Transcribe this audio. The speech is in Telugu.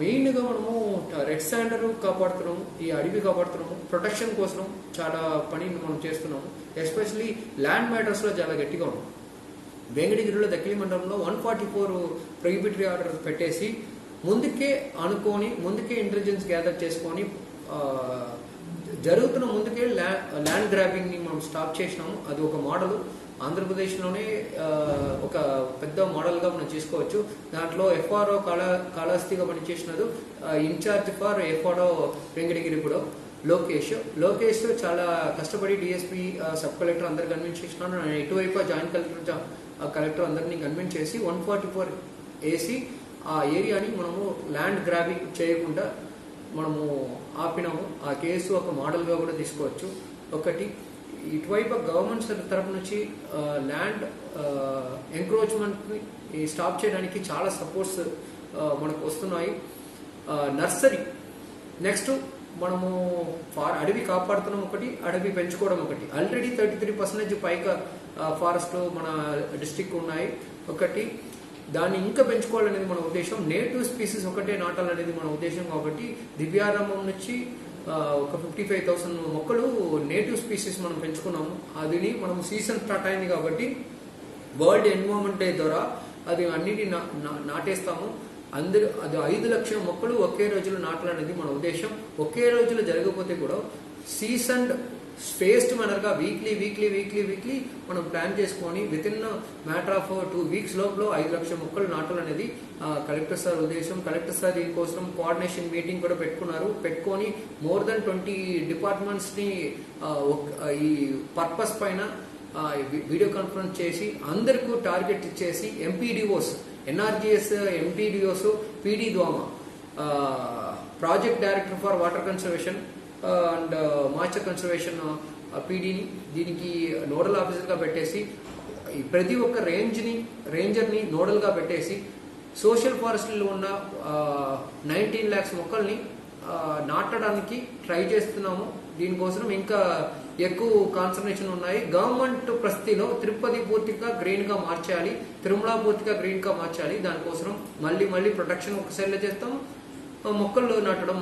మెయిన్గా మనము రెడ్ శాండర్ కాపాడుతున్నాము, ఈ అడవి కాపాడుతున్నాము, ప్రొటెక్షన్ కోసం చాలా పని మనం చేస్తున్నాము. ఎస్పెషలీ ల్యాండ్ మ్యాటర్స్లో చాలా గట్టిగా ఉన్నాం. వెంకటగిరిలో దక్కిలి మండలంలో 144 ప్రొహిబిటరీ ఆర్డర్ పెట్టేసి ముందుకే అనుకొని ముందుకే ఇంటెలిజెన్స్ గ్యాదర్ చేసుకొని జరుగుతున్న ముందుకే ల్యాండ్ గ్రాబింగ్ని మనం స్టాప్ చేసినాము. అది ఒక మోడల్ ఆంధ్రప్రదేశ్లోనే ఒక పెద్ద మోడల్గా మనం చేసుకోవచ్చు. దాంట్లో ఎఫ్ఆర్ఓ కాళహస్తిగా పనిచేసినది ఇన్ఛార్జ్ ఫర్ ఎఫ్ఆర్ఓ వెంకటగిరి కూడా లోకేష్ చాలా కష్టపడి డిఎస్పీ సబ్ కలెక్టర్ అందరు కన్విన్స్ చేసినాను. ఇటువైపు జాయింట్ కలెక్టర్ అందరినీ కన్విన్స్ చేసి 144 వేసి ఆ ఏరియాని మనము ల్యాండ్ గ్రాబింగ్ చేయకుండా మనము ఆపినాము. ఆ కేసు ఒక మోడల్గా కూడా తీసుకోవచ్చు. ఒకటి ఇటువైపు గవర్నమెంట్ తరఫు నుంచి ల్యాండ్ ఎంక్రోచ్మెంట్ని స్టాప్ చేయడానికి చాలా సపోర్ట్స్ మనకు వస్తున్నాయి. నర్సరీ నెక్స్ట్ మనము అడవి కాపాడుతున్నాం, ఒకటి అడవి పెంచుకోవడం ఒకటి. ఆల్రెడీ 33% పైగా ఫారెస్ట్ మన డిస్ట్రిక్ట్ ఉన్నాయి. ఒకటి దాన్ని ఇంకా పెంచుకోవాలనేది మన ఉద్దేశం. నేటివ్ స్పీసీస్ ఒకటే నాటాలనేది మన ఉద్దేశం. కాబట్టి దివ్యారంభం నుంచి ఒక 55,000 మొక్కలు నేటివ్ స్పీసీస్ మనం పెంచుకున్నాము. అది మనం సీజన్ స్టార్ట్ అయింది కాబట్టి వరల్డ్ ఎన్విరాన్మెంట్ డే ద్వారా అది అన్నిటి నాటేస్తాము. అది 5 లక్షల మొక్కలు ఒకే రోజులో నాటాలనేది మన ఉద్దేశం. ఒకే రోజులో జరగకపోతే కూడా సీజన్ స్పేస్డ్ మేనర్గా వీక్లీ మనం ప్లాన్ చేసుకొని with in matter of 2 weeks లోపల 5 లక్షల మొక్కలు నాటాలనేది కలెక్టర్ సార్ ఉద్దేశం. కలెక్టర్ సార్ దీనికోసం కోఆర్డినేషన్ మీటింగ్ కూడా పెట్టుకొని మోర్ దెన్ 20 డిపార్ట్మెంట్స్ని ఈ పర్పస్ పైన వీడియో కాన్ఫరెన్స్ చేసి అందరికీ టార్గెట్ ఇచ్చేసి MPDOs, NRGS, MPDOs, PD DWMA, project director for water conservation and moisture conservation పీడీని దీనికి నోడల్ ఆఫీసర్గా పెట్టేసి ప్రతి ఒక్క రేంజర్ని నోడల్గా పెట్టేసి సోషల్ ఫారెస్ట్లో ఉన్న 19 lakhs మొక్కల్ని నాటడానికి ట్రై చేస్తున్నాము. దీనికోసం ఇంకా ఎక్కువ కాన్సన్ట్రేషన్ ఉన్నాయి. గవర్నమెంట్ ప్రస్తుతిలో తిరుపతి పూర్తిగా గ్రీన్గా మార్చాలి, తిరుమల పూర్తిగా గ్రీన్గా మార్చాలి. దానికోసం మళ్ళీ ప్రొటెక్షన్ ఒక సైడ్లో చేస్తాం, మొక్కలు నాటడం